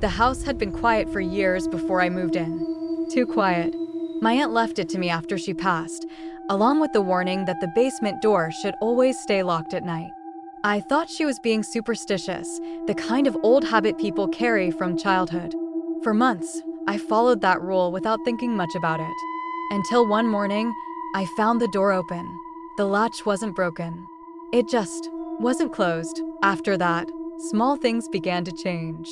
The house had been quiet for years before I moved in. Too quiet. My aunt left it to me after she passed, along with the warning that the basement door should always stay locked at night. I thought she was being superstitious, the kind of old habit people carry from childhood. For months, I followed that rule without thinking much about it. Until one morning, I found the door open. The latch wasn't broken. It just wasn't closed. After that, small things began to change.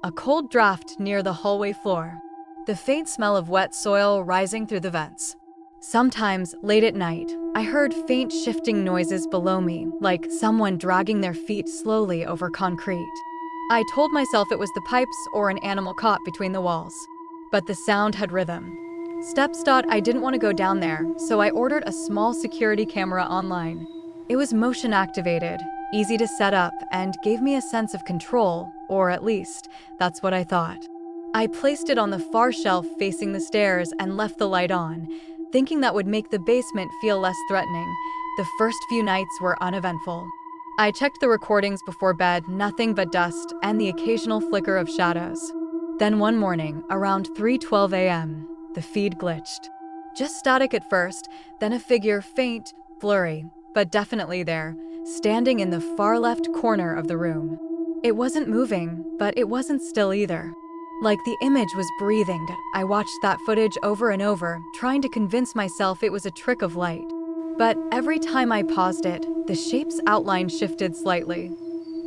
A cold draft near the hallway floor. The faint smell of wet soil rising through the vents. Sometimes, late at night, I heard faint shifting noises below me, like someone dragging their feet slowly over concrete. I told myself it was the pipes or an animal caught between the walls. But the sound had rhythm. Steps. I didn't want to go down there, so I ordered a small security camera online. It was motion activated, easy to set up, and gave me a sense of control, or at least, that's what I thought. I placed it on the far shelf facing the stairs and left the light on, thinking that would make the basement feel less threatening. The first few nights were uneventful. I checked the recordings before bed, nothing but dust and the occasional flicker of shadows. Then one morning, around 3:12 a.m., the feed glitched. Just static at first, then a figure, faint, blurry, but definitely there, standing in the far left corner of the room. It wasn't moving, but it wasn't still either. Like the image was breathing. I watched that footage over and over, trying to convince myself it was a trick of light. But every time I paused it, the shape's outline shifted slightly.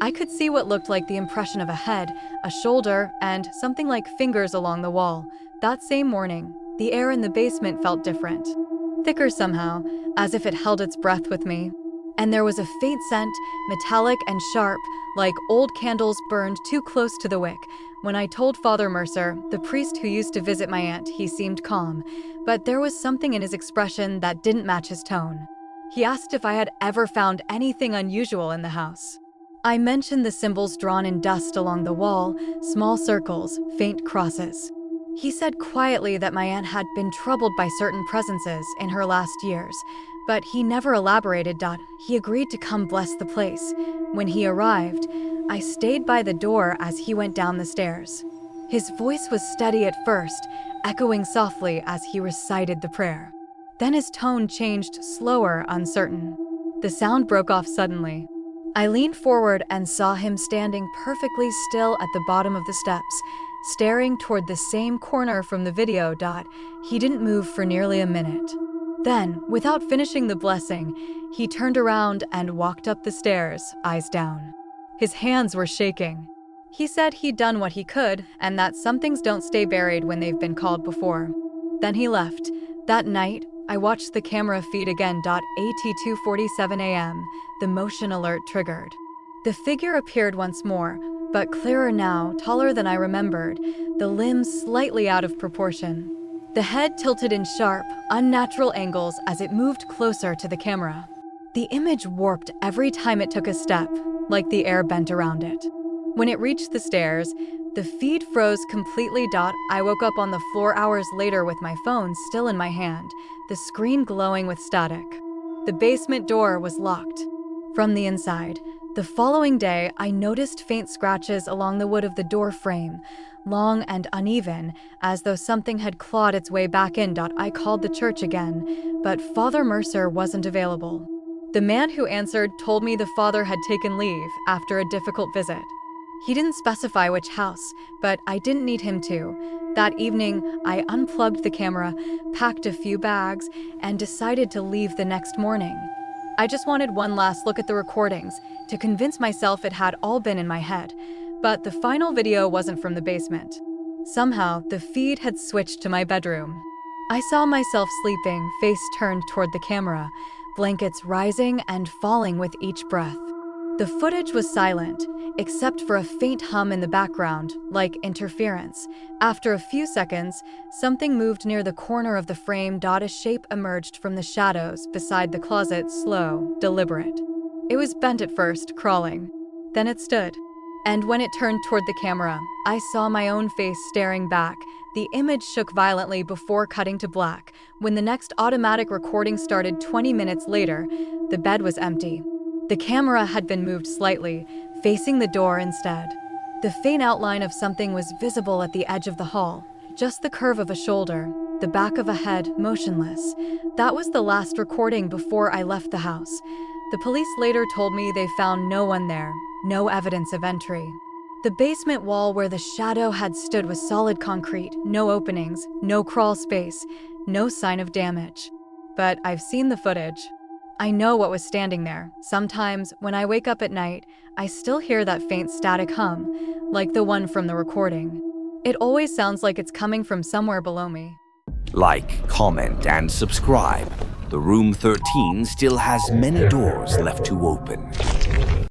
I could see what looked like the impression of a head, a shoulder, and something like fingers along the wall. That same morning, the air in the basement felt different. Thicker somehow, as if it held its breath with me. And there was a faint scent, metallic and sharp, like old candles burned too close to the wick. When I told Father Mercer, the priest who used to visit my aunt, he seemed calm, but there was something in his expression that didn't match his tone. He asked if I had ever found anything unusual in the house. I mentioned the symbols drawn in dust along the wall, small circles, faint crosses. He said quietly that my aunt had been troubled by certain presences in her last years, but he never elaborated. He agreed to come bless the place. When he arrived, I stayed by the door as he went down the stairs. His voice was steady at first, echoing softly as he recited the prayer. Then his tone changed, slower, uncertain. The sound broke off suddenly. I leaned forward and saw him standing perfectly still at the bottom of the steps, staring toward the same corner from the video. He didn't move for nearly a minute. Then, without finishing the blessing, he turned around and walked up the stairs, eyes down. His hands were shaking. He said he'd done what he could, and that some things don't stay buried when they've been called before. Then he left. That night, I watched the camera feed again. At 2:47 a.m., the motion alert triggered. The figure appeared once more, but clearer now, taller than I remembered, the limbs slightly out of proportion. The head tilted in sharp, unnatural angles as it moved closer to the camera. The image warped every time it took a step, like the air bent around it. When it reached the stairs, the feed froze completely. I woke up on the floor hours later with my phone still in my hand, the screen glowing with static. The basement door was locked from the inside. The following day, I noticed faint scratches along the wood of the door frame, long and uneven, as though something had clawed its way back in. I called the church again, but Father Mercer wasn't available. The man who answered told me the father had taken leave after a difficult visit. He didn't specify which house, but I didn't need him to. That evening, I unplugged the camera, packed a few bags, and decided to leave the next morning. I just wanted one last look at the recordings to convince myself it had all been in my head, but the final video wasn't from the basement. Somehow, the feed had switched to my bedroom. I saw myself sleeping, face turned toward the camera, blankets rising and falling with each breath. The footage was silent, except for a faint hum in the background, like interference. After a few seconds, something moved near the corner of the frame. A shape emerged from the shadows beside the closet, slow, deliberate. It was bent at first, crawling. Then it stood. And when it turned toward the camera, I saw my own face staring back. The image shook violently before cutting to black. When the next automatic recording started 20 minutes later, the bed was empty. The camera had been moved slightly, facing the door instead. The faint outline of something was visible at the edge of the hall, just the curve of a shoulder, the back of a head motionless. That was the last recording before I left the house. The police later told me they found no one there, no evidence of entry. The basement wall where the shadow had stood was solid concrete, no openings, no crawl space, no sign of damage. But I've seen the footage. I know what was standing there. Sometimes, when I wake up at night, I still hear that faint static hum, like the one from the recording. It always sounds like it's coming from somewhere below me. Like, comment, and subscribe. The Room 13 still has many doors left to open.